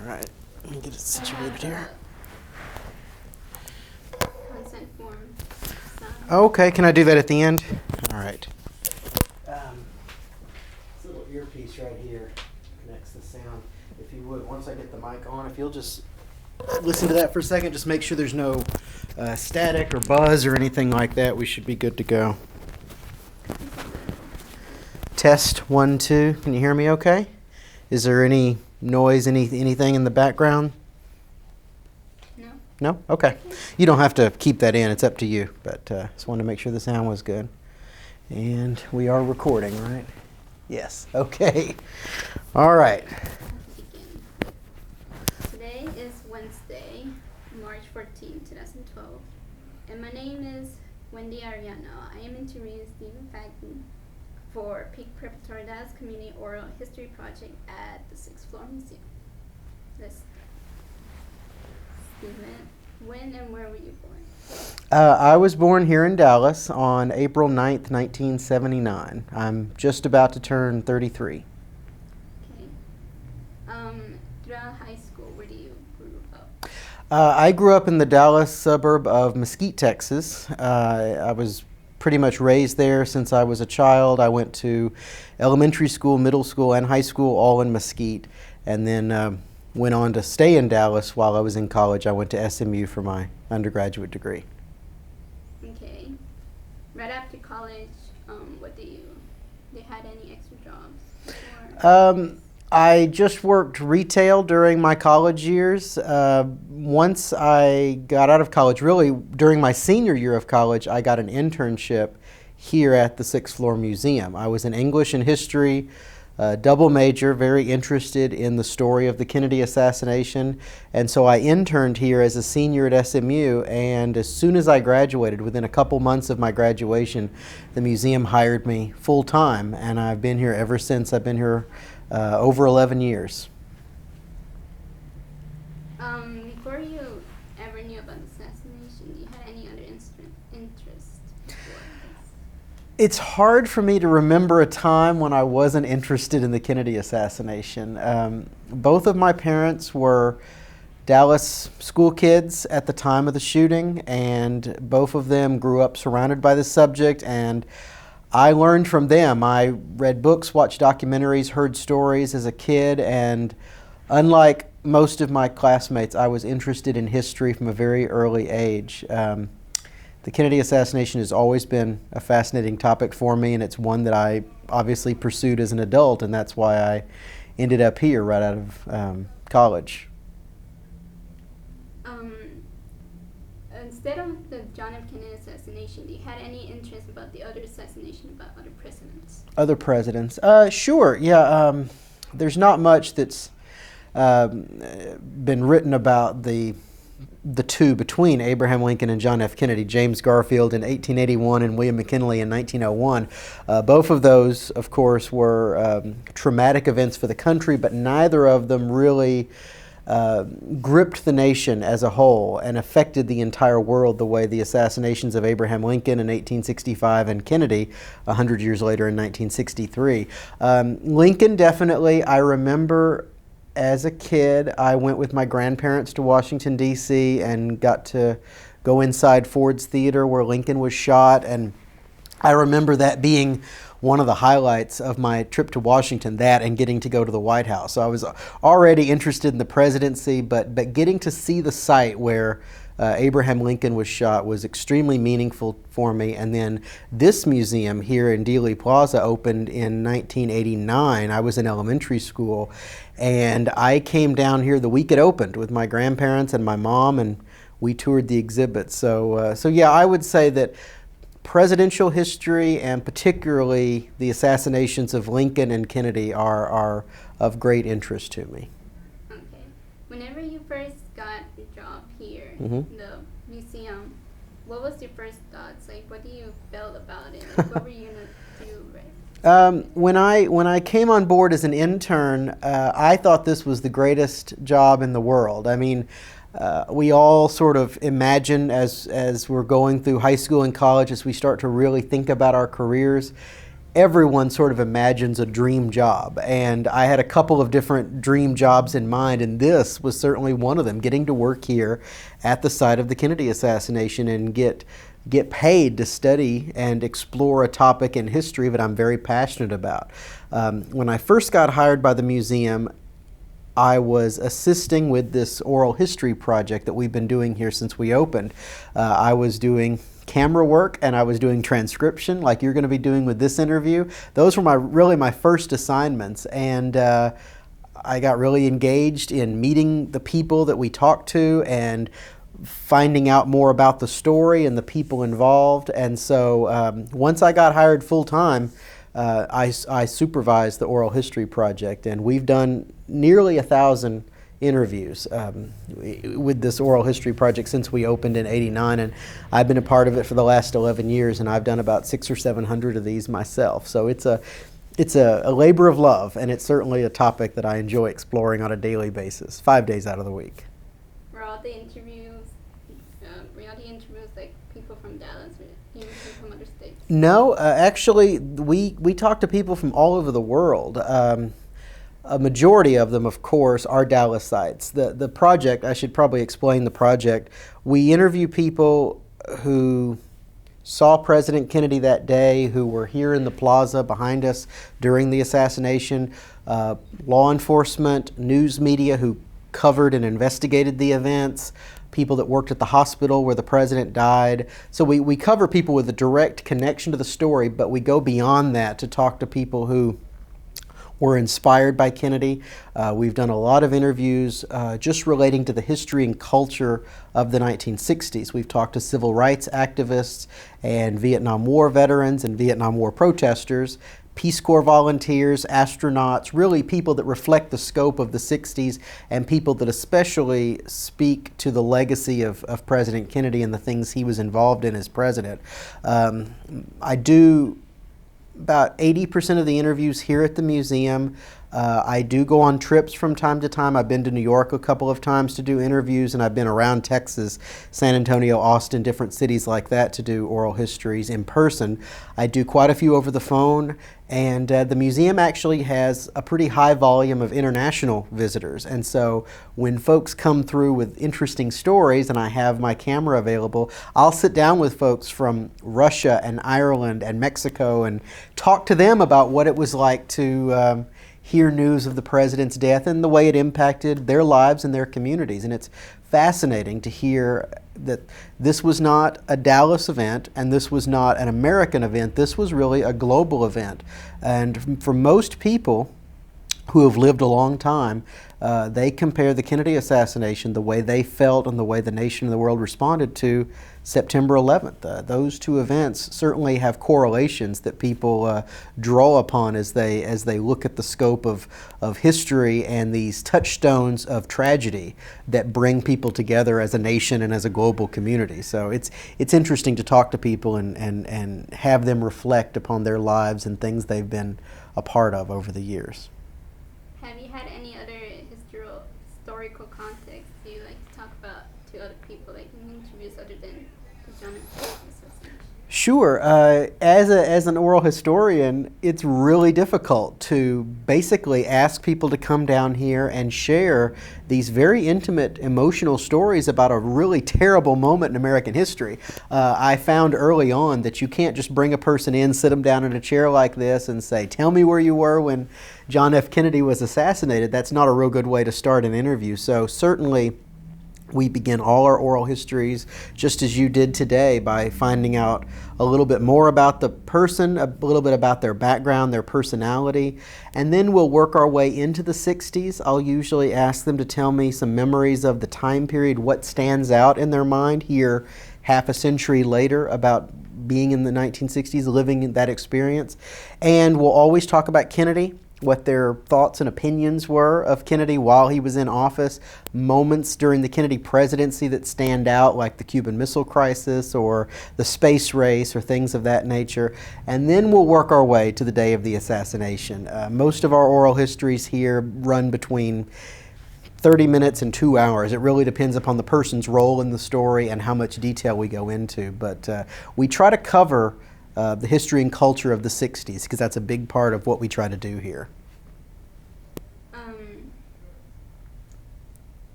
All right, let me get it situated here. Consent form signed. Okay, can I do that at the end? All right. This little earpiece right here connects the sound. If you would, once I get the mic on, if you'll just listen to that for a second, just make sure there's no static or buzz or anything like that. We should be good to go. Test 1, 2. Can you hear me okay? Is there any noise, anything in the background? No. No? Okay. You don't have to keep that in. It's up to you. But just wanted to make sure the sound was good. And we are recording, right? Yes. Okay. All right. Begin. Today is Wednesday, March 14, 2012. And my name is Wendy Ariano. I am interviewing Stephen Fagin for Peak Preparatory Dallas Community Oral History Project at the 6th Floor Museum. Let's Stephen, when and where were you born? I was born here in Dallas on April 9th, 1979. I'm just about to turn 33. Okay. Throughout high school, where do you grew up? I grew up in the Dallas suburb of Mesquite, Texas. I was pretty much raised there since I was a child. I went to elementary school, middle school, and high school all in Mesquite, and then went on to stay in Dallas while I was in college. I went to SMU for my undergraduate degree. Okay. Right after college, what do you had any extra jobs? Before? I just worked retail during my college years. Once I got out of college, really during my senior year of college, I got an internship here at the 6th Floor Museum. I was in English and history, double major, very interested in the story of the Kennedy assassination. And so I interned here as a senior at SMU, and as soon as I graduated, within a couple months of my graduation, the museum hired me full time, and I've been here ever since. I've been here over 11 years. Before you ever knew about the assassination, do you have any other interest before this? It's hard for me to remember a time when I wasn't interested in the Kennedy assassination. Both of my parents were Dallas school kids at the time of the shooting, and both of them grew up surrounded by this subject, and I learned from them. I read books, watched documentaries, heard stories as a kid, and unlike most of my classmates, I was interested in history from a very early age. The Kennedy assassination has always been a fascinating topic for me, and it's one that I obviously pursued as an adult, and that's why I ended up here right out of college. Instead of the John F. Kennedy assassination, do you had any interest about the other assassination about other presidents? Other presidents? Sure, yeah. There's not much that's been written about the two between Abraham Lincoln and John F. Kennedy, James Garfield in 1881 and William McKinley in 1901. Both of those, of course, were traumatic events for the country, but neither of them really gripped the nation as a whole and affected the entire world the way the assassinations of Abraham Lincoln in 1865 and Kennedy 100 years later in 1963. Lincoln definitely, I remember as a kid, I went with my grandparents to Washington, D.C. and got to go inside Ford's Theater where Lincoln was shot, and I remember that being one of the highlights of my trip to Washington, that and getting to go to the White House. So I was already interested in the presidency, but getting to see the site where Abraham Lincoln was shot was extremely meaningful for me. And then this museum here in Dealey Plaza opened in 1989. I was in elementary school, and I came down here the week it opened with my grandparents and my mom, and we toured the exhibit. So yeah, I would say that presidential history, and particularly the assassinations of Lincoln and Kennedy, are of great interest to me. Okay. Whenever you first got your job here Mm-hmm. in the museum, what was your first thoughts? Like, what do you felt about it? Like, what were you gonna do, right? When I came on board as an intern, I thought this was the greatest job in the world. I mean, we all sort of imagine as we're going through high school and college, as we start to really think about our careers, everyone sort of imagines a dream job, and I had a couple of different dream jobs in mind, and this was certainly one of them, getting to work here at the site of the Kennedy assassination and get paid to study and explore a topic in history that I'm very passionate about. When I first got hired by the museum, I was assisting with this oral history project that we've been doing here since we opened. I was doing camera work and I was doing transcription like you're going to be doing with this interview. Those were really my first assignments, and I got really engaged in meeting the people that we talked to and finding out more about the story and the people involved. And so once I got hired full-time, I supervised the oral history project, and we've done nearly 1,000 interviews with this oral history project since we opened in '89, and I've been a part of it for the last 11 years, and I've done about 600 or 700 of these myself. So it's a labor of love, and it's certainly a topic that I enjoy exploring on a daily basis, 5 days out of the week. Were all the interviews like people from Dallas or even people from other states? No, actually, we talk to people from all over the world. A majority of them, of course, are Dallasites. The project, I should probably explain the project. We interview people who saw President Kennedy that day, who were here in the plaza behind us during the assassination, law enforcement, news media who covered and investigated the events, people that worked at the hospital where the president died. So we cover people with a direct connection to the story, but we go beyond that to talk to people who were inspired by Kennedy. We've done a lot of interviews just relating to the history and culture of the 1960s. We've talked to civil rights activists and Vietnam War veterans and Vietnam War protesters, Peace Corps volunteers, astronauts, really people that reflect the scope of the 60s and people that especially speak to the legacy of President Kennedy and the things he was involved in as president. I do about 80% of the interviews here at the museum. I do go on trips from time to time. I've been to New York a couple of times to do interviews, and I've been around Texas, San Antonio, Austin, different cities like that to do oral histories in person. I do quite a few over the phone, and the museum actually has a pretty high volume of international visitors. And so when folks come through with interesting stories and I have my camera available, I'll sit down with folks from Russia and Ireland and Mexico and talk to them about what it was like to hear news of the president's death and the way it impacted their lives and their communities. And it's fascinating to hear that this was not a Dallas event and this was not an American event. This was really a global event. And for most people who have lived a long time, they compare the Kennedy assassination, the way they felt and the way the nation and the world responded to September 11th. Those two events certainly have correlations that people draw upon as they look at the scope of history and these touchstones of tragedy that bring people together as a nation and as a global community. So it's interesting to talk to people and have them reflect upon their lives and things they've been a part of over the years. Have you had any other historical context you like to talk about to other people, like in interviews other than the John F. Kennedy assassination? Sure. As an oral historian, it's really difficult to basically ask people to come down here and share these very intimate, emotional stories about a really terrible moment in American history. I found early on that you can't just bring a person in, sit them down in a chair like this and say, tell me where you were when John F. Kennedy was assassinated. That's not a real good way to start an interview. So certainly we begin all our oral histories, just as you did today, by finding out a little bit more about the person, a little bit about their background, their personality, and then we'll work our way into the 60s. I'll usually ask them to tell me some memories of the time period, what stands out in their mind here half a century later about being in the 1960s, living in that experience. And we'll always talk about Kennedy, what their thoughts and opinions were of Kennedy while he was in office, moments during the Kennedy presidency that stand out, like the Cuban Missile Crisis or the space race or things of that nature. And then we'll work our way to the day of the assassination. Most of our oral histories here run between 30 minutes and 2 hours. It really depends upon the person's role in the story and how much detail we go into. But we try to cover the history and culture of the 60s, because that's a big part of what we try to do here.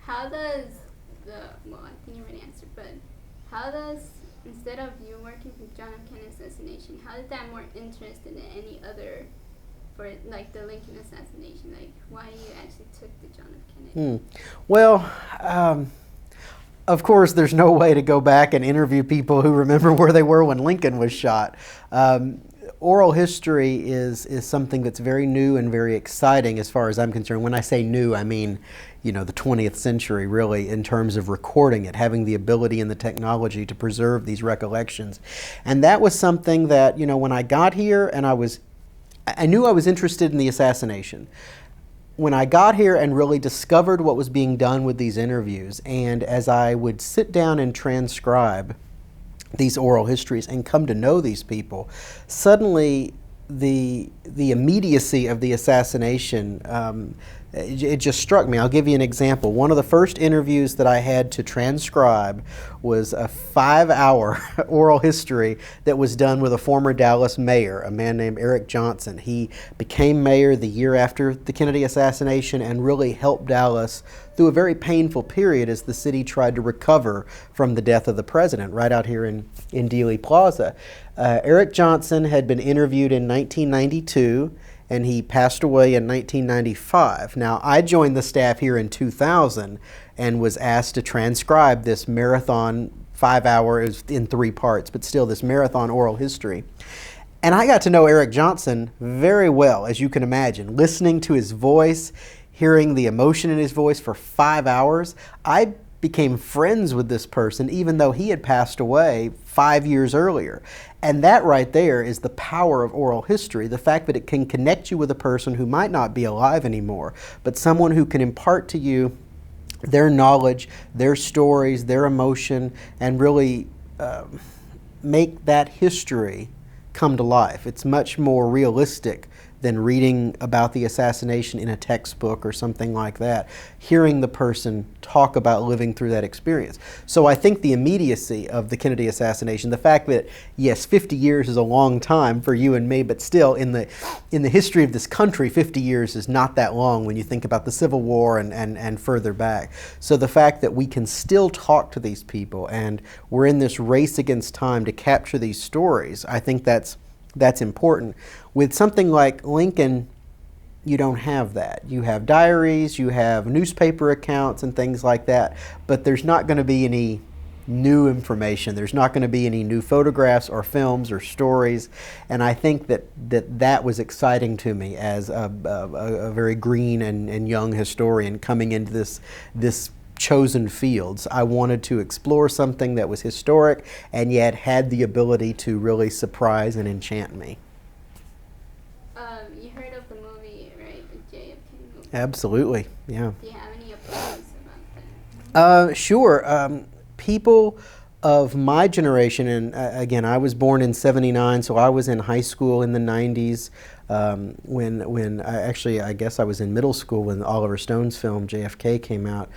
How does I think you already answered, but how does, instead of you working with John F. Kennedy assassination, how did that more interested in any other, for like the Lincoln assassination, like why you actually took the John F. Kennedy? Well, of course, there's no way to go back and interview people who remember where they were when Lincoln was shot. Oral history is something that's very new and very exciting as far as I'm concerned. When I say new, I mean, the 20th century, really, in terms of recording it, having the ability and the technology to preserve these recollections. And that was something that, when I got here and I knew I was interested in the assassination. When I got here and really discovered what was being done with these interviews, and as I would sit down and transcribe these oral histories and come to know these people, suddenly the immediacy of the assassination, it just struck me. I'll give you an example. One of the first interviews that I had to transcribe was a 5-hour oral history that was done with a former Dallas mayor, a man named Eric Johnson. He became mayor the year after the Kennedy assassination and really helped Dallas through a very painful period as the city tried to recover from the death of the president right out here in Dealey Plaza. Eric Johnson had been interviewed in 1992, and he passed away in 1995. Now, I joined the staff here in 2000 and was asked to transcribe this marathon 5-hour, it was in 3 parts, but still this marathon oral history. And I got to know Eric Johnson very well, as you can imagine. Listening to his voice, hearing the emotion in his voice for 5 hours, I became friends with this person even though he had passed away 5 years earlier. And that right there is the power of oral history, the fact that it can connect you with a person who might not be alive anymore, but someone who can impart to you their knowledge, their stories, their emotion, and really make that history come to life. It's much more realistic than reading about the assassination in a textbook or something like that, hearing the person talk about living through that experience. So I think the immediacy of the Kennedy assassination, the fact that, yes, 50 years is a long time for you and me, but still in the history of this country, 50 years is not that long when you think about the Civil War and further back. So the fact that we can still talk to these people and we're in this race against time to capture these stories, I think that's important. With something like Lincoln, you don't have that. You have diaries, you have newspaper accounts and things like that, but there's not going to be any new information. There's not going to be any new photographs or films or stories, and I think that was exciting to me as a very green and young historian coming into this chosen fields. I wanted to explore something that was historic and yet had the ability to really surprise and enchant me. You heard of the movie, right? The JFK movie. Absolutely, yeah. Do you have any opinions about that? Sure. People of my generation, and again, I was born in '79, so I was in high school in the '90s. When I guess I was in middle school when Oliver Stone's film JFK came out.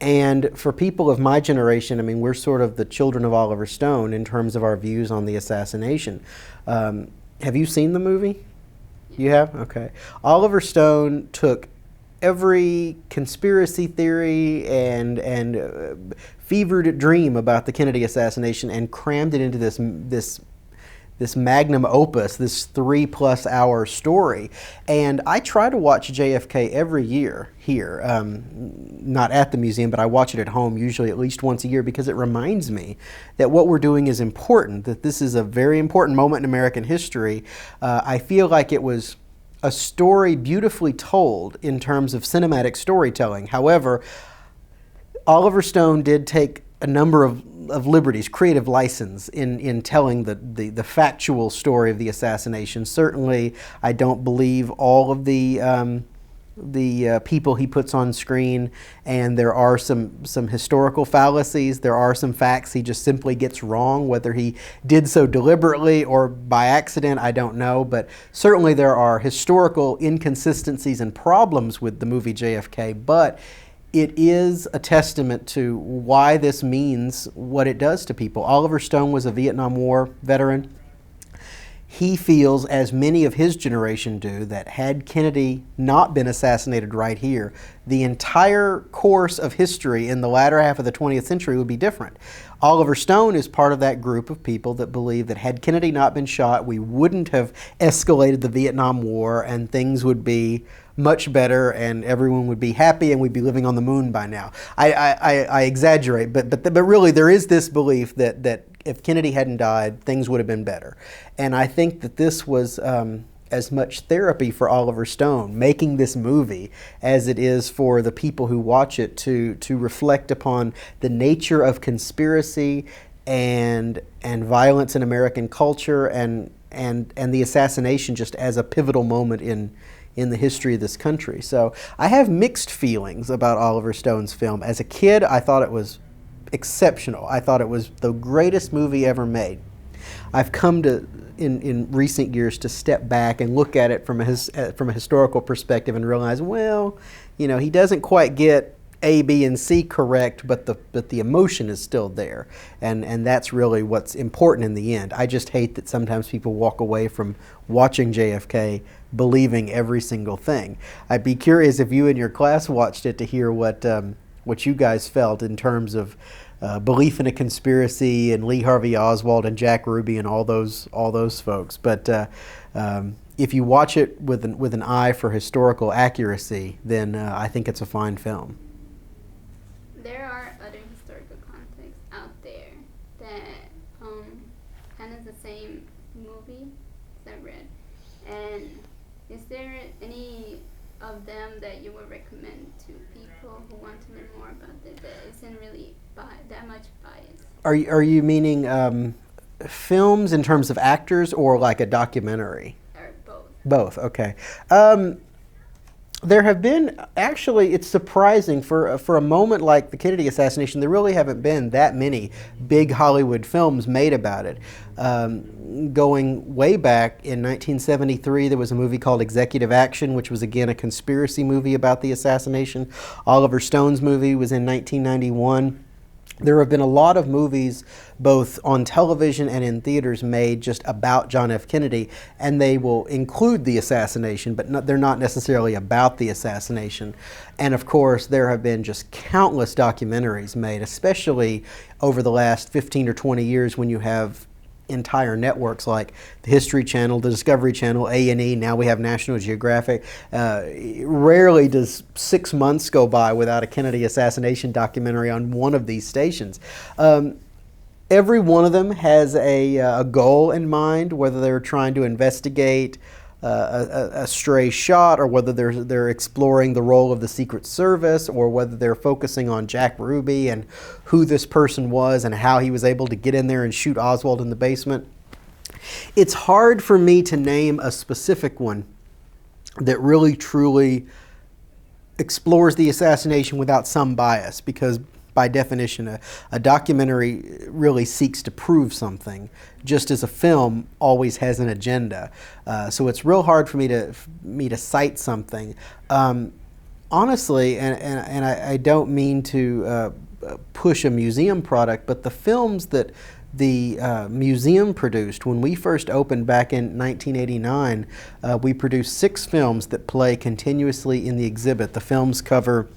And for people of my generation, I mean, we're sort of the children of Oliver Stone in terms of our views on the assassination. Have you seen the movie? You have? Okay. Oliver Stone took every conspiracy theory and fevered dream about the Kennedy assassination and crammed it into this magnum opus, this 3+ hour story. And I try to watch JFK every year here, not at the museum, but I watch it at home usually at least once a year because it reminds me that what we're doing is important, that this is a very important moment in American history. I feel like it was a story beautifully told in terms of cinematic storytelling. However, Oliver Stone did take a number of liberties, creative license in telling the factual story of the assassination. Certainly, I don't believe all of the people he puts on screen, and there are some historical fallacies. There are some facts he just simply gets wrong. Whether he did so deliberately or by accident, I don't know. But certainly there are historical inconsistencies and problems with the movie JFK. But it is a testament to why this means what it does to people. Oliver Stone was a Vietnam War veteran. He feels, as many of his generation do, that had Kennedy not been assassinated right here, the entire course of history in the latter half of the 20th century would be different. Oliver Stone is part of that group of people that believe that had Kennedy not been shot, we wouldn't have escalated the Vietnam War and things would be much better and everyone would be happy and we'd be living on the moon by now. I exaggerate, but really there is this belief that if Kennedy hadn't died, things would have been better. And I think that this was as much therapy for Oliver Stone, making this movie, as it is for the people who watch it to reflect upon the nature of conspiracy and violence in American culture and the assassination just as a pivotal moment in the history of this country. So I have mixed feelings about Oliver Stone's film. As a kid, I thought it was exceptional. I thought it was the greatest movie ever made. I've come to, in recent years, to step back and look at it from a historical perspective and realize, well, you know, he doesn't quite get A, B, and C correct, but the emotion is still there, and that's really what's important in the end. I just hate that sometimes people walk away from watching JFK believing every single thing. I'd be curious if you and your class watched it to hear what you guys felt in terms of belief in a conspiracy and Lee Harvey Oswald and Jack Ruby and all those folks. But if you watch it with an eye for historical accuracy, then I think it's a fine film. There are other historical contexts out there that kind of the same movie as I read. And is there any of them that you would recommend to people who want to learn more about it that isn't really that much bias? Are you meaning films in terms of actors or like a documentary? Or both. Both, okay. There have been, actually, it's surprising, for a moment like the Kennedy assassination, there really haven't been that many big Hollywood films made about it. Going way back in 1973, there was a movie called Executive Action, which was again a conspiracy movie about the assassination. Oliver Stone's movie was in 1991. There have been a lot of movies, both on television and in theaters, made just about John F. Kennedy, and they will include the assassination, but they're not necessarily about the assassination. And of course, there have been just countless documentaries made, especially over the last 15 or 20 years when you have entire networks like the History Channel, the Discovery Channel, A&E, now we have National Geographic. Rarely does 6 months go by without a Kennedy assassination documentary on one of these stations. Every one of them has a goal in mind, whether they're trying to investigate a stray shot, or whether they're exploring the role of the Secret Service, or whether they're focusing on Jack Ruby and who this person was and how he was able to get in there and shoot Oswald in the basement. It's hard for me to name a specific one that really truly explores the assassination without some bias, because by definition, a documentary really seeks to prove something, just as a film always has an agenda. So it's real hard for me to cite something. Honestly, and I don't mean to push a museum product, but the films that the museum produced when we first opened back in 1989, we produced 6 films that play continuously in the exhibit. The films cover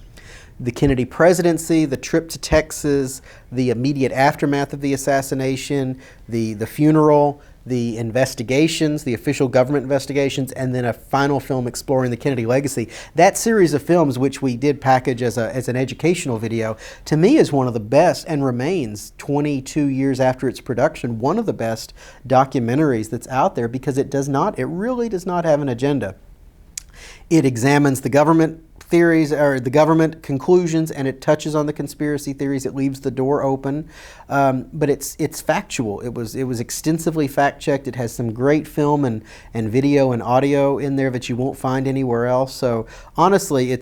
the Kennedy presidency, the trip to Texas, the immediate aftermath of the assassination, the funeral, the investigations, the official government investigations, and then a final film exploring the Kennedy legacy. That series of films, which we did package as an educational video, to me is one of the best, and remains 22 years after its production, one of the best documentaries that's out there, because it really does not have an agenda. It examines the government theories, or the government conclusions, and it touches on the conspiracy theories. It leaves the door open, but it's factual. It was extensively fact-checked. It has some great film and video and audio in there that you won't find anywhere else. So honestly,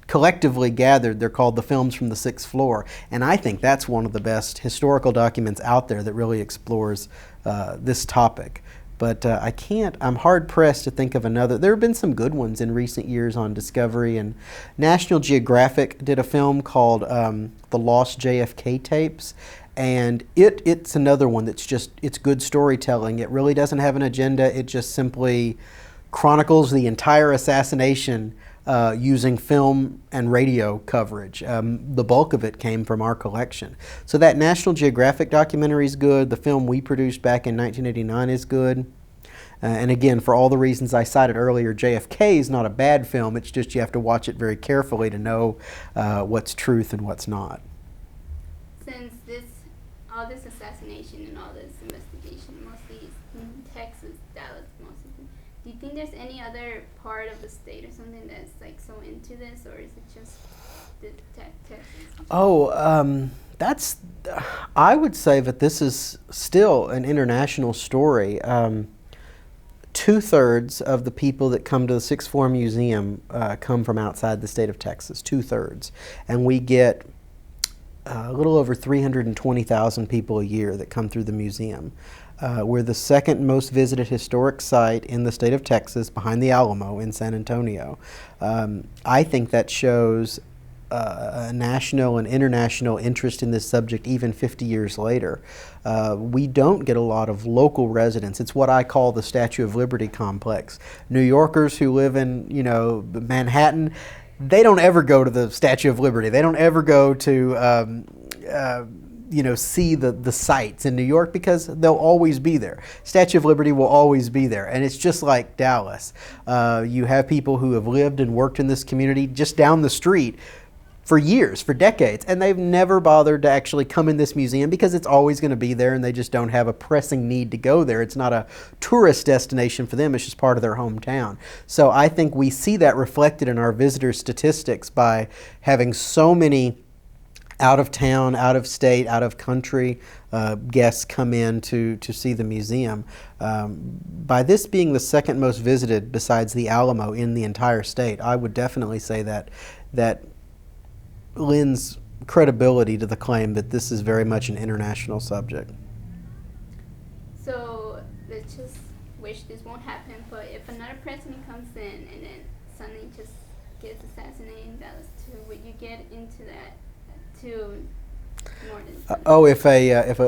collectively gathered, they're called the Films from the Sixth Floor, and I think that's one of the best historical documents out there that really explores this topic. But I'm hard pressed to think of another. There have been some good ones in recent years on Discovery, and National Geographic did a film called The Lost JFK Tapes. And it's another one that's it's good storytelling. It really doesn't have an agenda. It just simply chronicles the entire assassination using film and radio coverage. The bulk of it came from our collection. So that National Geographic documentary is good. The film we produced back in 1989 is good. And again, for all the reasons I cited earlier, JFK is not a bad film. It's just you have to watch it very carefully to know what's truth and what's not. Since all this assassination and all this investigation mostly is in Texas, Dallas mostly, do you think there's any other part of the state or something that's like so into this, or is it just the Texas? I would say that this is still an international story. 2/3 of the people that come to the Sixth Floor Museum come from outside the state of Texas, 2/3. And we get a little over 320,000 people a year that come through the museum. We're the second most visited historic site in the state of Texas, behind the Alamo in San Antonio. I think that shows a national and international interest in this subject even 50 years later. We don't get a lot of local residents. It's what I call the Statue of Liberty complex. New Yorkers who live in, Manhattan, they don't ever go to the Statue of Liberty. They don't ever go to see the sights in New York because they'll always be there. Statue of Liberty will always be there. And it's just like Dallas. You have people who have lived and worked in this community just down the street for years, for decades, and they've never bothered to actually come in this museum because it's always going to be there and they just don't have a pressing need to go there. It's not a tourist destination for them, it's just part of their hometown. So I think we see that reflected in our visitor statistics by having so many out of town, out of state, out of country guests come in to see the museum. By this being the second most visited besides the Alamo in the entire state, I would definitely say that lends credibility to the claim that this is very much an international subject. So let's just wish this won't happen, but if another president comes in and then suddenly just gets assassinated in Dallas too, would you get into that too more than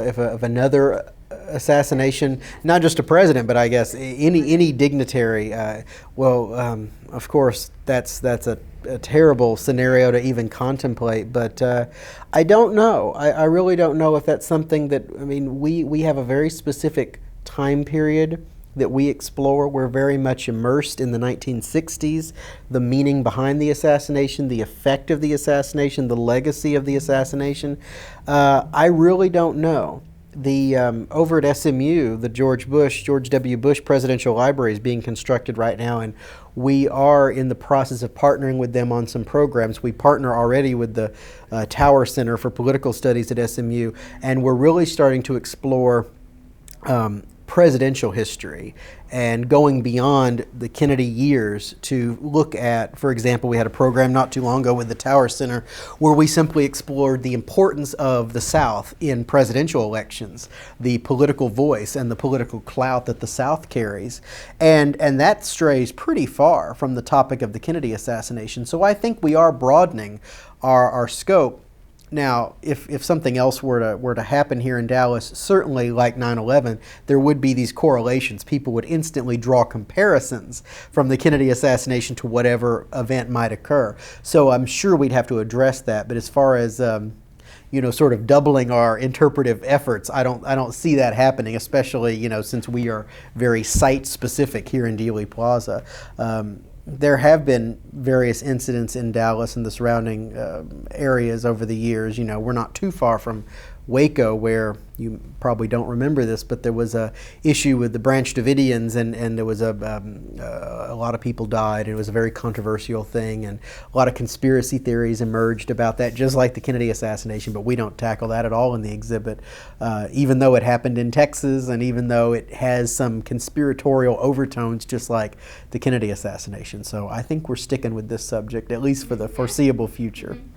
if another assassination, not just a president, but I guess any dignitary. Of course, that's a terrible scenario to even contemplate. But I don't know. I really don't know if that's something that. I mean, we have a very specific time period that we explore. We're very much immersed in the 1960s, the meaning behind the assassination, the effect of the assassination, the legacy of the assassination. I really don't know. Over at SMU, the George W. Bush Presidential Library is being constructed right now, and we are in the process of partnering with them on some programs. We partner already with the Tower Center for Political Studies at SMU, and we're really starting to explore presidential history and going beyond the Kennedy years to look at, for example, we had a program not too long ago with the Tower Center where we simply explored the importance of the South in presidential elections, the political voice and the political clout that the South carries. And that strays pretty far from the topic of the Kennedy assassination. So I think we are broadening our scope. Now, if something else were to happen here in Dallas, certainly like 9/11, there would be these correlations. People would instantly draw comparisons from the Kennedy assassination to whatever event might occur. So I'm sure we'd have to address that. But as far as sort of doubling our interpretive efforts, I don't see that happening. Especially since we are very site specific here in Dealey Plaza. There have been various incidents in Dallas and the surrounding areas over the years. We're not too far from Waco, where you probably don't remember this, but there was a issue with the Branch Davidians, and there was a lot of people died, and it was a very controversial thing, and a lot of conspiracy theories emerged about that, just like the Kennedy assassination, but we don't tackle that at all in the exhibit, even though it happened in Texas, and even though it has some conspiratorial overtones, just like the Kennedy assassination. So I think we're sticking with this subject, at least for the foreseeable future. Mm-hmm.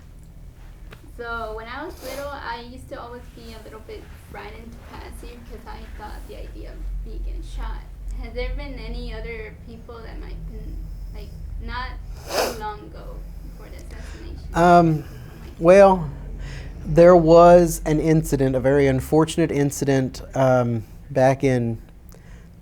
So when I was little, I used to always be a little bit frightened to pass here because I thought the idea of me getting shot has there been any other people that might been, like, not too long ago before the assassination? Well, there was an incident, a very unfortunate incident, back in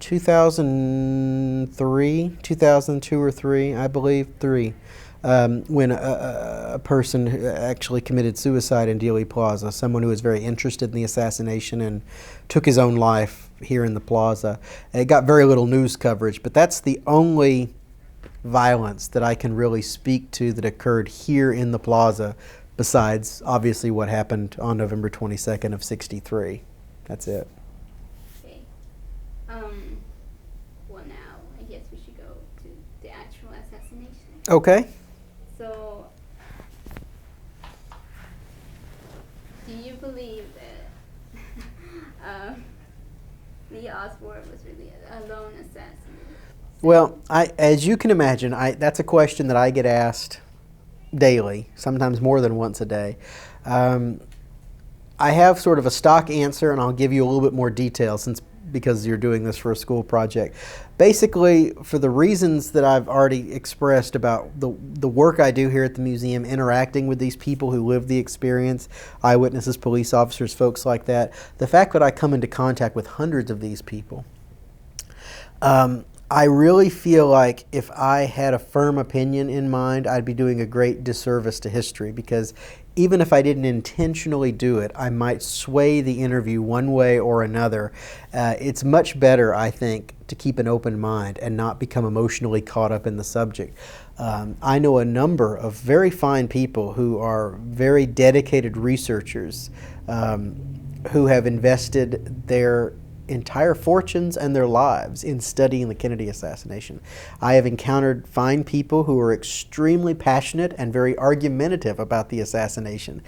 2003, 2002 or 3, I believe, 3, when a person who actually committed suicide in Dealey Plaza, someone who was very interested in the assassination and took his own life here in the plaza. It got very little news coverage, but that's the only violence that I can really speak to that occurred here in the plaza, besides obviously what happened on November 22nd of 63. That's it. Okay. Well, now I guess we should go to the actual assassination. Okay. So, do you believe that Lee Oswald was really a lone assassin? Well, as you can imagine, that's a question that I get asked daily, sometimes more than once a day. I have sort of a stock answer, and I'll give you a little bit more detail because you're doing this for a school project. Basically, for the reasons that I've already expressed about the work I do here at the museum, interacting with these people who live the experience, eyewitnesses, police officers, folks like that, the fact that I come into contact with hundreds of these people, I really feel like if I had a firm opinion in mind, I'd be doing a great disservice to history, because even if I didn't intentionally do it, I might sway the interview one way or another. It's much better, I think, to keep an open mind and not become emotionally caught up in the subject. I know a number of very fine people who are very dedicated researchers who have invested their entire fortunes and their lives in studying the Kennedy assassination. I have encountered fine people who are extremely passionate and very argumentative about the assassination.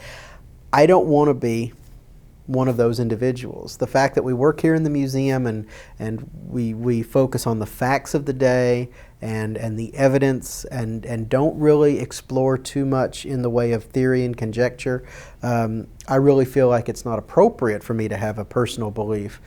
I don't want to be one of those individuals. The fact that we work here in the museum and we focus on the facts of the day and the evidence and don't really explore too much in the way of theory and conjecture, I really feel like it's not appropriate for me to have a personal belief.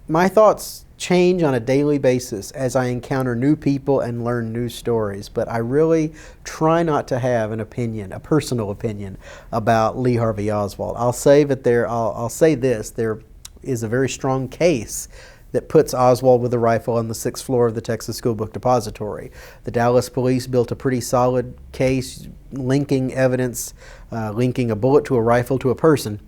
My thoughts change on a daily basis as I encounter new people and learn new stories, but I really try not to have an opinion, a personal opinion, about Lee Harvey Oswald. I'll say this, there is a very strong case that puts Oswald with a rifle on the 6th floor of the Texas School Book Depository. The Dallas police built a pretty solid case linking evidence, linking a bullet to a rifle to a person.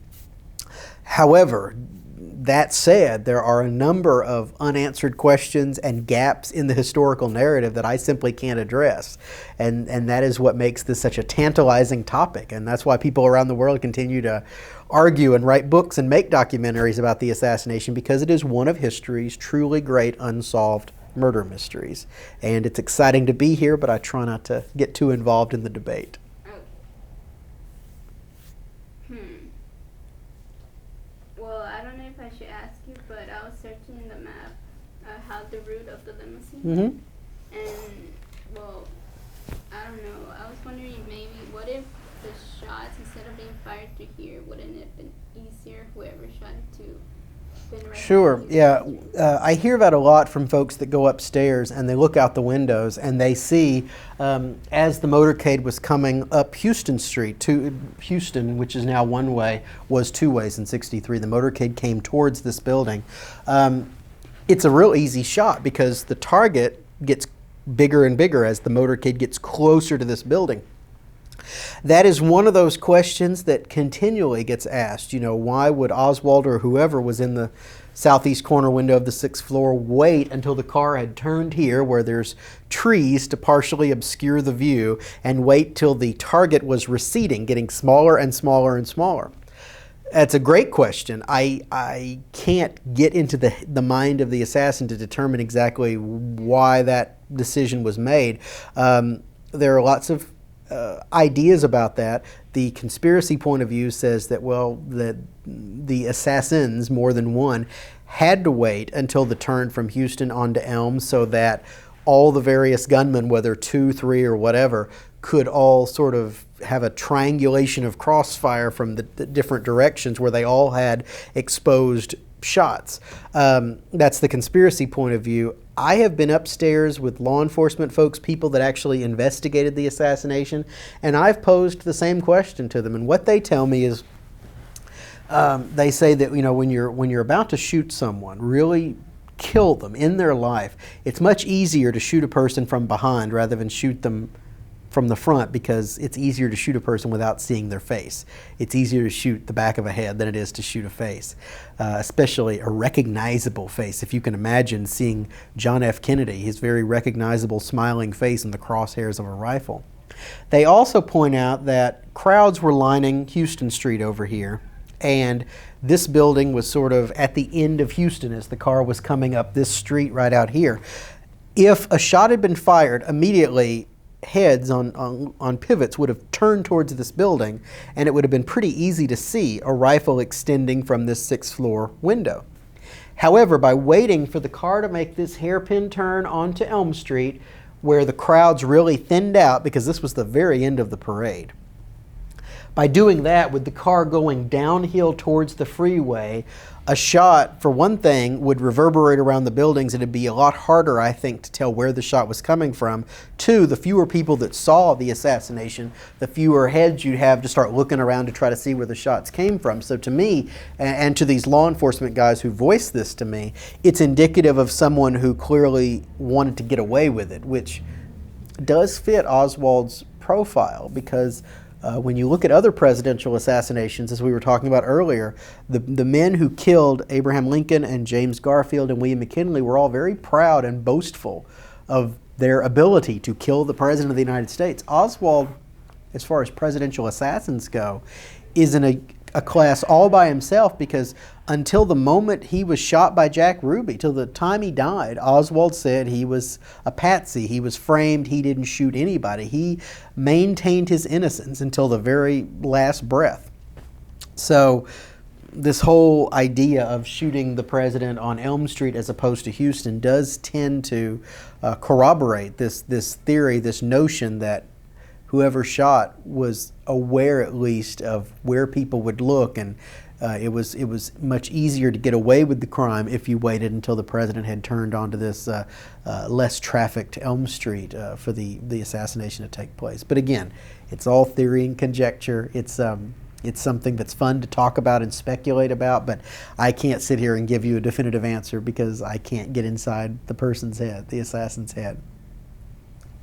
However, that said, there are a number of unanswered questions and gaps in the historical narrative that I simply can't address. And that is what makes this such a tantalizing topic. And that's why people around the world continue to argue and write books and make documentaries about the assassination, because it is one of history's truly great unsolved murder mysteries. And it's exciting to be here, but I try not to get too involved in the debate. Well, I don't know if I should ask you, but I was searching in the map how the route of the limousine. Mm-hmm. And, well, I don't know. I was wondering maybe what if the shots, instead of being fired to here, wouldn't it have been easier, whoever shot it to? Sure, yeah. I hear that a lot from folks that go upstairs and they look out the windows and they see, as the motorcade was coming up Houston Street, to Houston, which is now one way, was two ways in 63. The motorcade came towards this building. It's a real easy shot because the target gets bigger and bigger as the motorcade gets closer to this building. That is one of those questions that continually gets asked. You know, why would Oswald or whoever was in the southeast corner window of the 6th floor wait until the car had turned here where there's trees to partially obscure the view, and wait till the target was receding, getting smaller and smaller and smaller? That's a great question. I can't get into the mind of the assassin to determine exactly why that decision was made. There are lots of ideas about that. The conspiracy point of view says that, well, that the assassins, more than one, had to wait until the turn from Houston onto Elm so that all the various gunmen, whether 2, 3, or whatever, could all sort of have a triangulation of crossfire from the different directions where they all had exposed shots. That's the conspiracy point of view. I have been upstairs with law enforcement folks, people that actually investigated the assassination, and I've posed the same question to them. And what they tell me is, they say that, you know, when you're about to shoot someone, really kill them in their life, it's much easier to shoot a person from behind rather than shoot them from the front, because it's easier to shoot a person without seeing their face. It's easier to shoot the back of a head than it is to shoot a face, especially a recognizable face. If you can imagine seeing John F. Kennedy, his very recognizable smiling face in the crosshairs of a rifle. They also point out that crowds were lining Houston Street over here, and this building was sort of at the end of Houston as the car was coming up this street right out here. If a shot had been fired, immediately heads on pivots would have turned towards this building, and it would have been pretty easy to see a rifle extending from this 6th floor window. However, by waiting for the car to make this hairpin turn onto Elm Street, where the crowds really thinned out, because this was the very end of the parade, by doing that, with the car going downhill towards the freeway, a shot, for one thing, would reverberate around the buildings. It'd be a lot harder, I think, to tell where the shot was coming from. 2, the fewer people that saw the assassination, the fewer heads you'd have to start looking around to try to see where the shots came from. So to me, and to these law enforcement guys who voiced this to me, it's indicative of someone who clearly wanted to get away with it, which does fit Oswald's profile, because when you look at other presidential assassinations, as we were talking about earlier, the men who killed Abraham Lincoln and James Garfield and William McKinley were all very proud and boastful of their ability to kill the President of the United States. Oswald, as far as presidential assassins go, is in a class all by himself, because until the moment he was shot by Jack Ruby, till the time he died, Oswald said he was a patsy. He was framed. He didn't shoot anybody. He maintained his innocence until the very last breath. So this whole idea of shooting the president on Elm Street as opposed to Houston does tend to corroborate this theory, this notion that whoever shot was aware at least of where people would look, and it was much easier to get away with the crime if you waited until the president had turned onto this less trafficked Elm Street for the assassination to take place. But again, it's all theory and conjecture. It's something that's fun to talk about and speculate about, but I can't sit here and give you a definitive answer because I can't get inside the person's head, the assassin's head.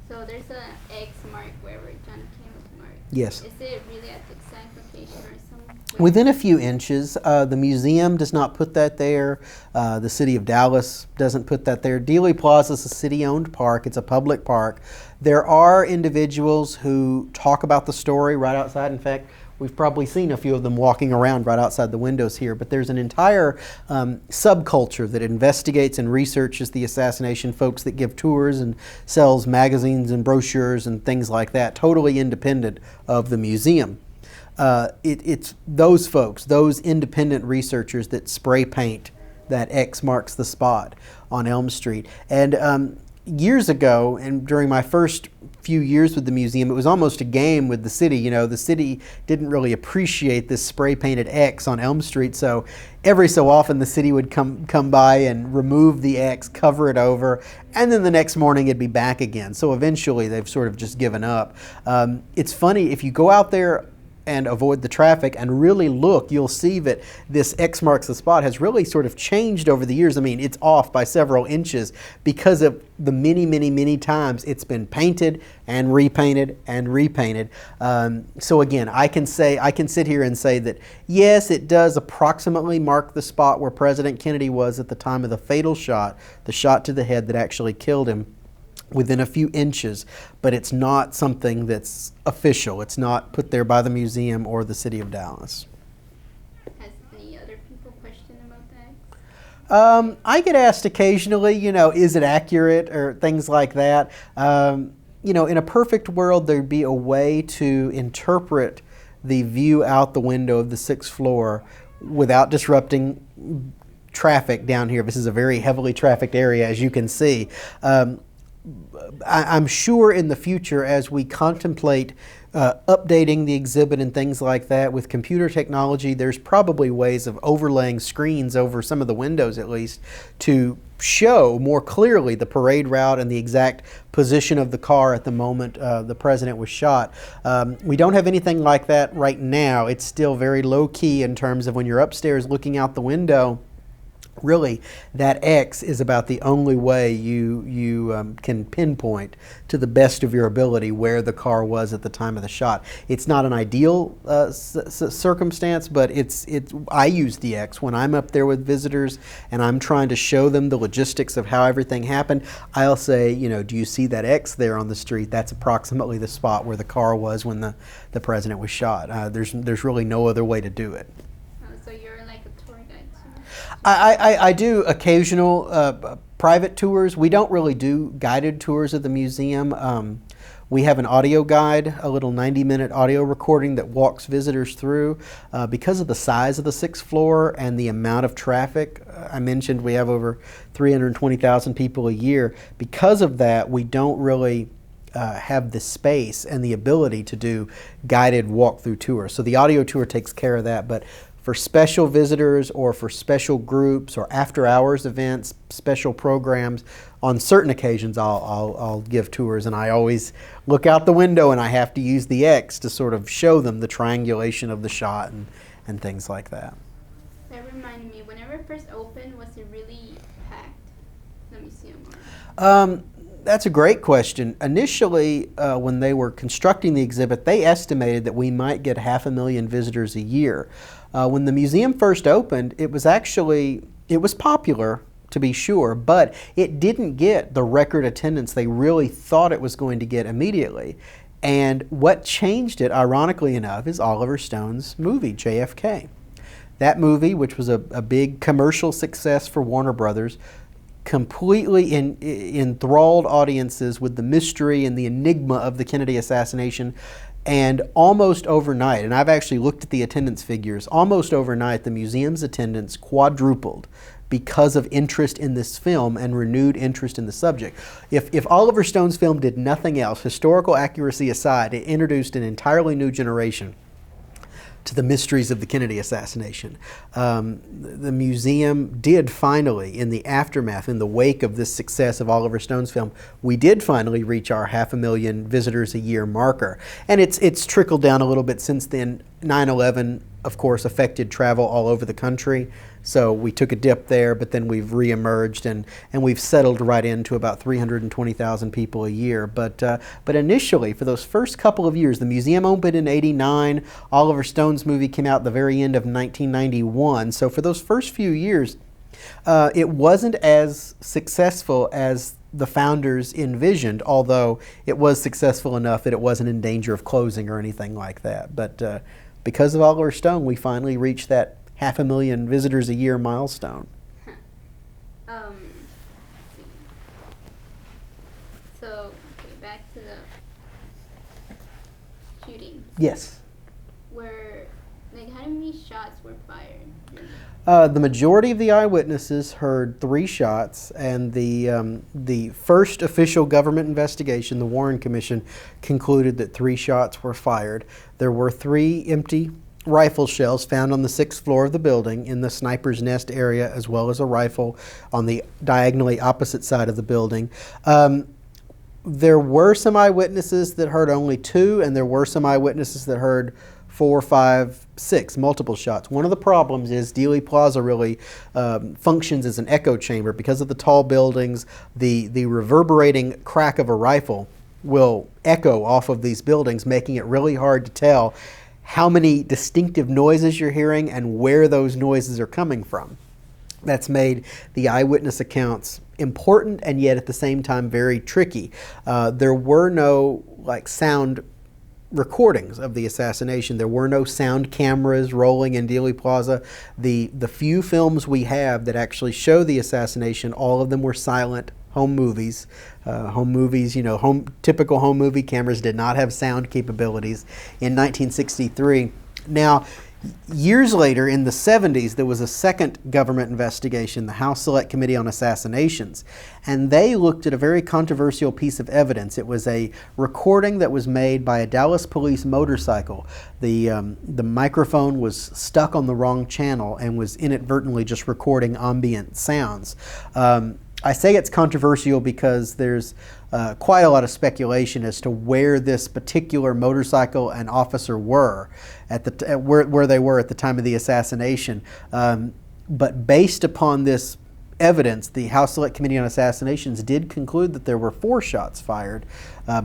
So there's an X mark wherever John Kane was marked. Yes. Is it really at the exact location or something? Within a few inches. The museum does not put that there. The city of Dallas doesn't put that there. Dealey Plaza is a city-owned park. It's a public park. There are individuals who talk about the story right outside. In fact, we've probably seen a few of them walking around right outside the windows here, but there's an entire subculture that investigates and researches the assassination, folks that give tours and sells magazines and brochures and things like that, totally independent of the museum. It's those folks, those independent researchers that spray paint that X marks the spot on Elm Street. And years ago, and during my first few years with the museum, it was almost a game with the city. You know, the city didn't really appreciate this spray painted X on Elm Street, so every so often the city would come by and remove the X, cover it over, and then the next morning it'd be back again. So eventually they've sort of just given up. It's funny, if you go out there and avoid the traffic and really look, you'll see that this X marks the spot has really sort of changed over the years. I mean, it's off by several inches because of the many times it's been painted and repainted and repainted. So again, I can sit here and say that yes, it does approximately mark the spot where President Kennedy was at the time of the fatal shot, the shot to the head that actually killed him, within a few inches, but it's not something that's official. It's not put there by the museum or the city of Dallas. Has any other people questioned about that? I get asked occasionally, you know, is it accurate or things like that. You know, in a perfect world, there'd be a way to interpret the view out the window of the 6th floor without disrupting traffic down here. This is a very heavily trafficked area, as you can see. I'm sure in the future, as we contemplate updating the exhibit and things like that with computer technology, there's probably ways of overlaying screens over some of the windows, at least, to show more clearly the parade route and the exact position of the car at the moment the president was shot. We don't have anything like that right now. It's still very low key in terms of when you're upstairs looking out the window. Really, that X is about the only way you can pinpoint to the best of your ability where the car was at the time of the shot. It's not an ideal circumstance, but I use the X when I'm up there with visitors and I'm trying to show them the logistics of how everything happened. I'll say, do you see that X there on the street? That's approximately the spot where the car was when the president was shot. There's really no other way to do it. So you're like a tour guide too? I do occasional private tours. We don't really do guided tours of the museum. We have an audio guide, a little 90-minute audio recording that walks visitors through. Because of the size of the sixth floor and the amount of traffic, I mentioned we have over 320,000 people a year. Because of that, we don't really have the space and the ability to do guided walkthrough tours. So the audio tour takes care of that, but for special visitors or for special groups or after hours events, special programs, on certain occasions I'll give tours, and I always look out the window and I have to use the X to sort of show them the triangulation of the shot and things like that. That reminded me, whenever it first opened, was it really packed, the museum? That's a great question. Initially, when they were constructing the exhibit, they estimated that we might get 500,000 visitors a year. When the museum first opened, it was popular, to be sure, but it didn't get the record attendance they really thought it was going to get immediately. And what changed it, ironically enough, is Oliver Stone's movie, JFK. That movie, which was a big commercial success for Warner Brothers, completely enthralled audiences with the mystery and the enigma of the Kennedy assassination. And almost overnight, and I've actually looked at the attendance figures, almost overnight the museum's attendance quadrupled because of interest in this film and renewed interest in the subject. If Oliver Stone's film did nothing else, historical accuracy aside, it introduced an entirely new generation to the mysteries of the Kennedy assassination. The museum did finally, in the aftermath, in the wake of this success of Oliver Stone's film, we did finally reach our 500,000 visitors a year marker. And it's trickled down a little bit since then. 9/11, of course, affected travel all over the country. So we took a dip there, but then we've reemerged and we've settled right into about 320,000 people a year. But initially, for those first couple of years, the museum opened in '89. Oliver Stone's movie came out at the very end of 1991. So for those first few years, it wasn't as successful as the founders envisioned, although it was successful enough that it wasn't in danger of closing or anything like that. But because of Oliver Stone, we finally reached that 500,000 visitors a year milestone. Let's see. So, okay, back to the shooting. Yes. How many shots were fired? The majority of the eyewitnesses heard 3 shots, and the first official government investigation, the Warren Commission, concluded that 3 shots were fired. There were 3 empty rifle shells found on the 6th floor of the building in the sniper's nest area, as well as a rifle on the diagonally opposite side of the building. There were some eyewitnesses that heard only 2, and there were some eyewitnesses that heard 4, 5, 6, multiple shots. One of the problems is Dealey Plaza really functions as an echo chamber. Because of the tall buildings, the reverberating crack of a rifle will echo off of these buildings, making it really hard to tell how many distinctive noises you're hearing and where those noises are coming from. That's made the eyewitness accounts important and yet at the same time very tricky. There were no sound recordings of the assassination. There were no sound cameras rolling in Dealey Plaza. The few films we have that actually show the assassination, all of them were silent home movies. Typical home movie cameras did not have sound capabilities in 1963. Now, Years later, in the 70s, there was a second government investigation, the House Select Committee on Assassinations, and they looked at a very controversial piece of evidence. It was a recording that was made by a Dallas police motorcycle. The microphone was stuck on the wrong channel and was inadvertently just recording ambient sounds. I say it's controversial because there's quite a lot of speculation as to where this particular motorcycle and officer were at where they were at the time of the assassination. But based upon this evidence, the House Select Committee on Assassinations did conclude that there were 4 shots fired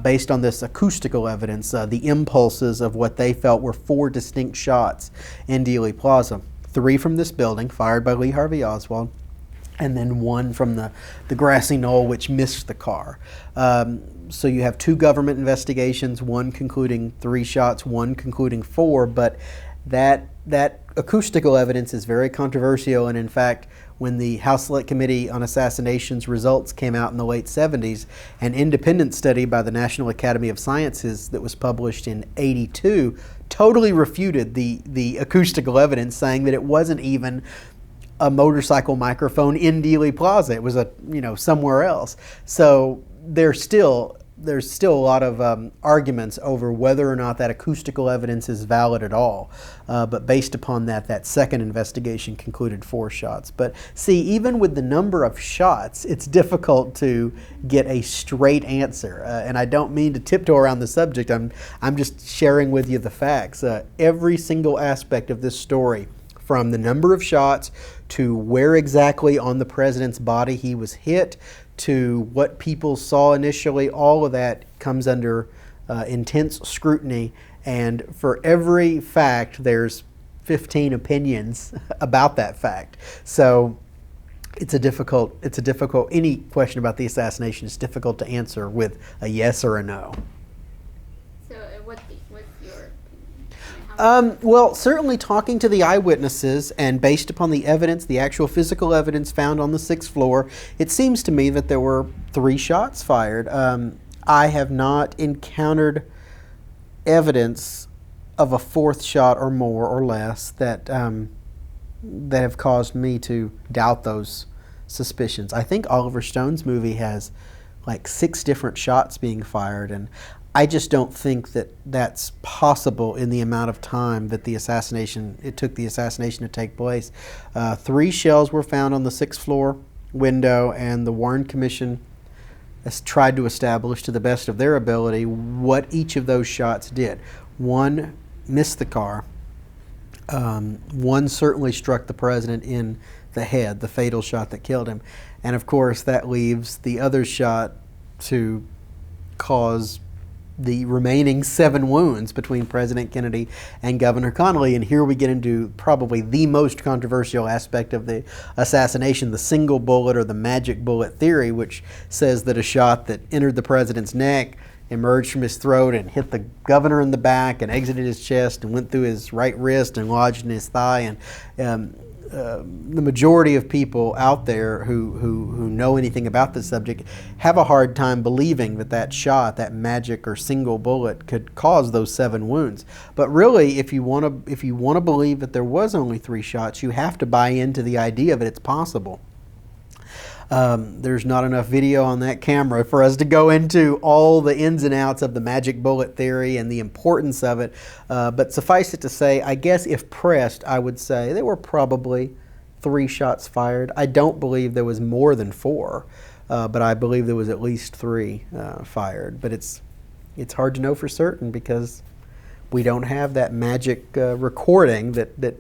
based on this acoustical evidence, the impulses of what they felt were 4 distinct shots in Dealey Plaza. 3 from this building, fired by Lee Harvey Oswald, and then 1 from the grassy knoll, which missed the car. So you have 2 government investigations, 1 concluding 3 shots, 1 concluding 4, but that acoustical evidence is very controversial, and in fact, when the House Select Committee on Assassinations results came out in the late 70s, an independent study by the National Academy of Sciences that was published in '82 totally refuted the acoustical evidence, saying that it wasn't even a motorcycle microphone in Dealey Plaza. It was somewhere else. So there's still a lot of arguments over whether or not that acoustical evidence is valid at all. But based upon that second investigation concluded 4 shots. But see, even with the number of shots, it's difficult to get a straight answer. And I don't mean to tiptoe around the subject. I'm just sharing with you the facts. Every single aspect of this story, from the number of shots to where exactly on the president's body he was hit, to what people saw initially, all of that comes under intense scrutiny. And for every fact, there's 15 opinions about that fact. So it's a difficult, any question about the assassination is difficult to answer with a yes or a no. So what's your opinion? Well, certainly talking to the eyewitnesses and based upon the evidence, the actual physical evidence found on the 6th floor, it seems to me that there were 3 shots fired. I have not encountered evidence of a 4th shot or more or less that have caused me to doubt those suspicions. I think Oliver Stone's movie has like 6 different shots being fired, and I just don't think that that's possible in the amount of time that it took the assassination to take place. 3 shells were found on the 6th floor window, and the Warren Commission has tried to establish to the best of their ability what each of those shots did. 1 missed the car. 1 certainly struck the president in the head, the fatal shot that killed him. And of course, that leaves the other shot to cause the remaining 7 wounds between President Kennedy and Governor Connally. And here we get into probably the most controversial aspect of the assassination, the single bullet or the magic bullet theory, which says that a shot that entered the president's neck, emerged from his throat and hit the governor in the back and exited his chest and went through his right wrist and lodged in his thigh. And the majority of people out there who know anything about this subject have a hard time believing that shot, that magic or single bullet, could cause those 7 wounds. But really, if you want to believe that there was only 3 shots, you have to buy into the idea that it's possible. There's not enough video on that camera for us to go into all the ins and outs of the magic bullet theory and the importance of it. But suffice it to say, I guess if pressed, I would say there were probably 3 shots fired. I don't believe there was more than 4, but I believe there was at least 3 fired. But it's hard to know for certain because we don't have that magic recording that